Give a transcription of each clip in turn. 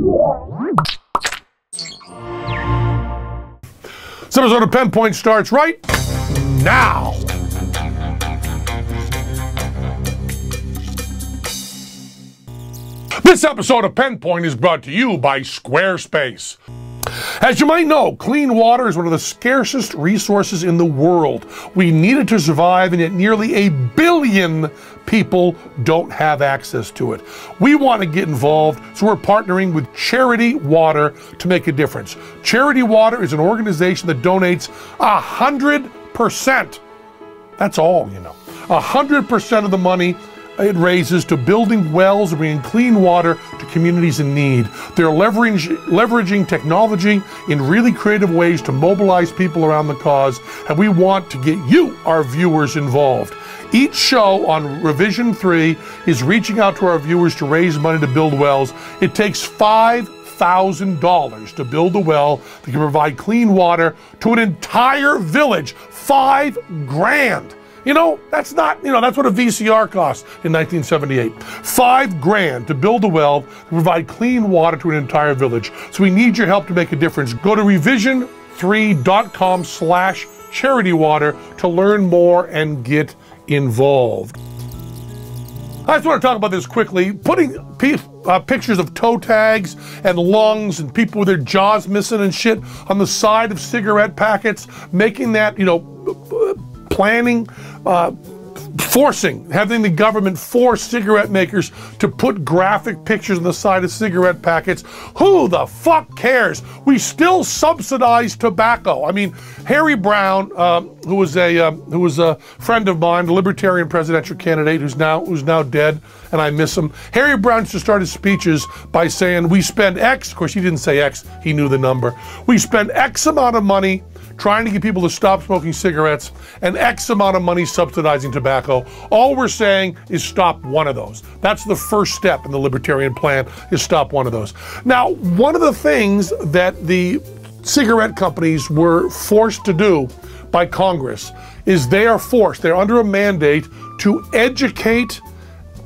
This episode of Penn Point starts right now. This episode of Penn Point is brought to you by Squarespace. As you might know, clean water is one of the scarcest resources in the world. We need it to survive, and yet nearly 1 billion people don't have access to it. We want to get involved, so we're partnering with Charity Water to make a difference. Charity Water is an organization that donates 100%. That's all, 100% of the money it raises to building wells and bringing clean water to communities in need. They're leveraging technology in really creative ways to mobilize people around the cause, and we want to get you, our viewers, involved. Each show on Revision 3 is reaching out to our viewers to raise money to build wells. It takes $5,000 to build a well that can provide clean water to an entire village. $5,000. That's not, that's what a VCR cost in 1978. $5,000 to build a well to provide clean water to an entire village. So we need your help to make a difference. Go to revision3.com/charitywater to learn more and get involved. I just want to talk about this quickly. Putting pictures of toe tags and lungs and people with their jaws missing and shit on the side of cigarette packets, making that, planning, having the government force cigarette makers to put graphic pictures on the side of cigarette packets. Who the fuck cares? We still subsidize tobacco. I mean, Harry Brown, who was a friend of mine, the Libertarian presidential candidate, who's now dead, and I miss him. Harry Brown used to start his speeches by saying, "We spend X." Of course, he didn't say X; he knew the number. "We spend X amount of money trying to get people to stop smoking cigarettes, and X amount of money subsidizing tobacco. All we're saying is stop one of those." That's the first step in the libertarian plan, is stop one of those. Now, one of the things that the cigarette companies were forced to do by Congress is they're under a mandate to educate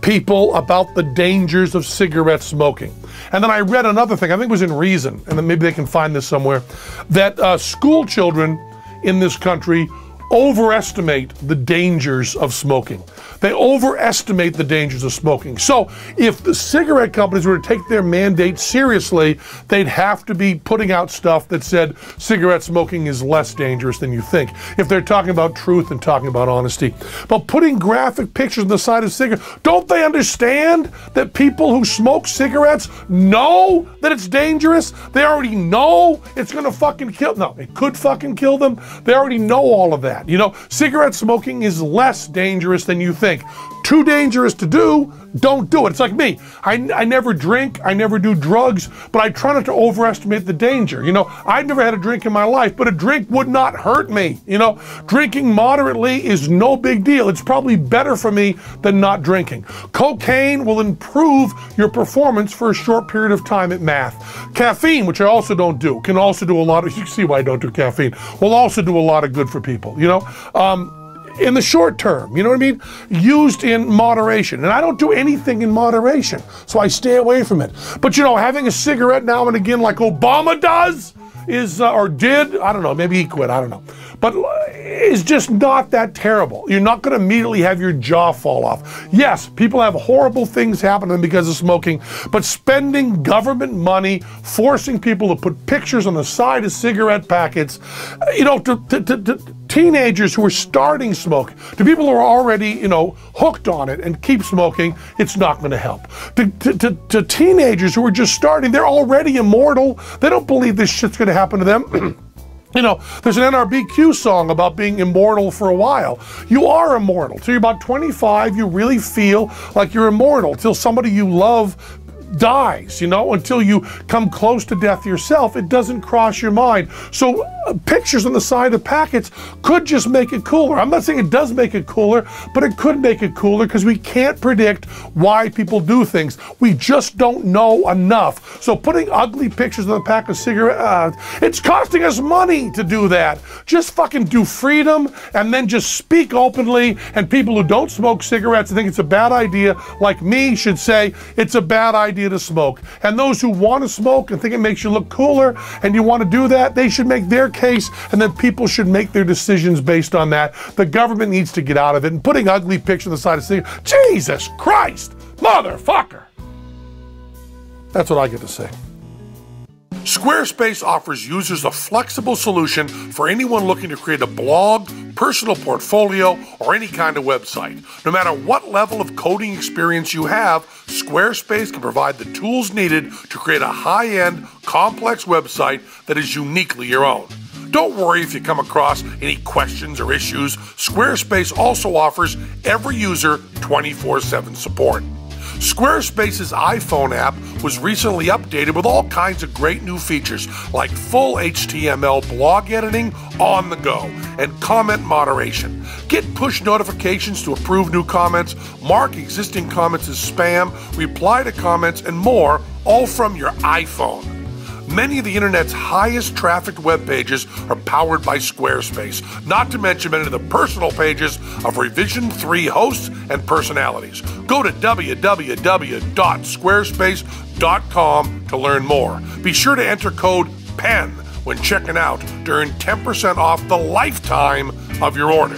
people about the dangers of cigarette smoking. And then I read another thing, I think it was in Reason, and then maybe they can find this somewhere, that school children in this country overestimate the dangers of smoking. They overestimate the dangers of smoking. So if the cigarette companies were to take their mandate seriously, they'd have to be putting out stuff that said cigarette smoking is less dangerous than you think, if they're talking about truth and talking about honesty. But putting graphic pictures on the side of cigarettes, don't they understand that people who smoke cigarettes know that it's dangerous? They already know it's gonna fucking kill, no, it could fucking kill them. They already know all of that. Cigarette smoking is less dangerous than you think. Too dangerous to do, don't do it. It's like me. I never drink, I never do drugs, but I try not to overestimate the danger. I've never had a drink in my life, but a drink would not hurt me. Drinking moderately is no big deal. It's probably better for me than not drinking. Cocaine will improve your performance for a short period of time at math. Caffeine, which I also don't do, can also do a lot of, you can see why I don't do caffeine, will also do a lot of good for people, in the short term, you know what I mean? Used in moderation. And I don't do anything in moderation, so I stay away from it. But having a cigarette now and again like Obama does is, or did, I don't know, maybe he quit, I don't know. But it's just not that terrible. You're not going to immediately have your jaw fall off. Yes, people have horrible things happen to them because of smoking, but spending government money, forcing people to put pictures on the side of cigarette packets, to teenagers who are starting smoking, to people who are already, hooked on it and keep smoking, it's not going to help. To teenagers who are just starting, they're already immortal. They don't believe this shit's going to happen to them. There's an NRBQ song about being immortal for a while. You are immortal. Till you're about 25, you really feel like you're immortal. Till somebody you love dies, until you come close to death yourself, it doesn't cross your mind. So pictures on the side of packets could just make it cooler. I'm not saying it does make it cooler, but it could make it cooler because we can't predict why people do things. We just don't know enough. So putting ugly pictures on the pack of cigarettes, it's costing us money to do that. Just fucking do freedom and then just speak openly, and people who don't smoke cigarettes and think it's a bad idea, like me, should say it's a bad idea idea to smoke. And those who want to smoke and think it makes you look cooler and you want to do that, they should make their case, and then people should make their decisions based on that. The government needs to get out of it, and putting ugly pictures on the side of cigarettes, Jesus Christ, motherfucker. That's what I get to say. Squarespace offers users a flexible solution for anyone looking to create a blog, personal portfolio, or any kind of website. No matter what level of coding experience you have, Squarespace can provide the tools needed to create a high-end, complex website that is uniquely your own. Don't worry if you come across any questions or issues. Squarespace also offers every user 24/7 support. Squarespace's iPhone app was recently updated with all kinds of great new features like full HTML blog editing on the go and comment moderation. Get push notifications to approve new comments, mark existing comments as spam, reply to comments, and more, all from your iPhone. Many of the internet's highest trafficked web pages are powered by Squarespace, not to mention many of the personal pages of Revision 3 hosts and personalities. Go to www.squarespace.com to learn more. Be sure to enter code PENN when checking out to earn 10% off the lifetime of your order.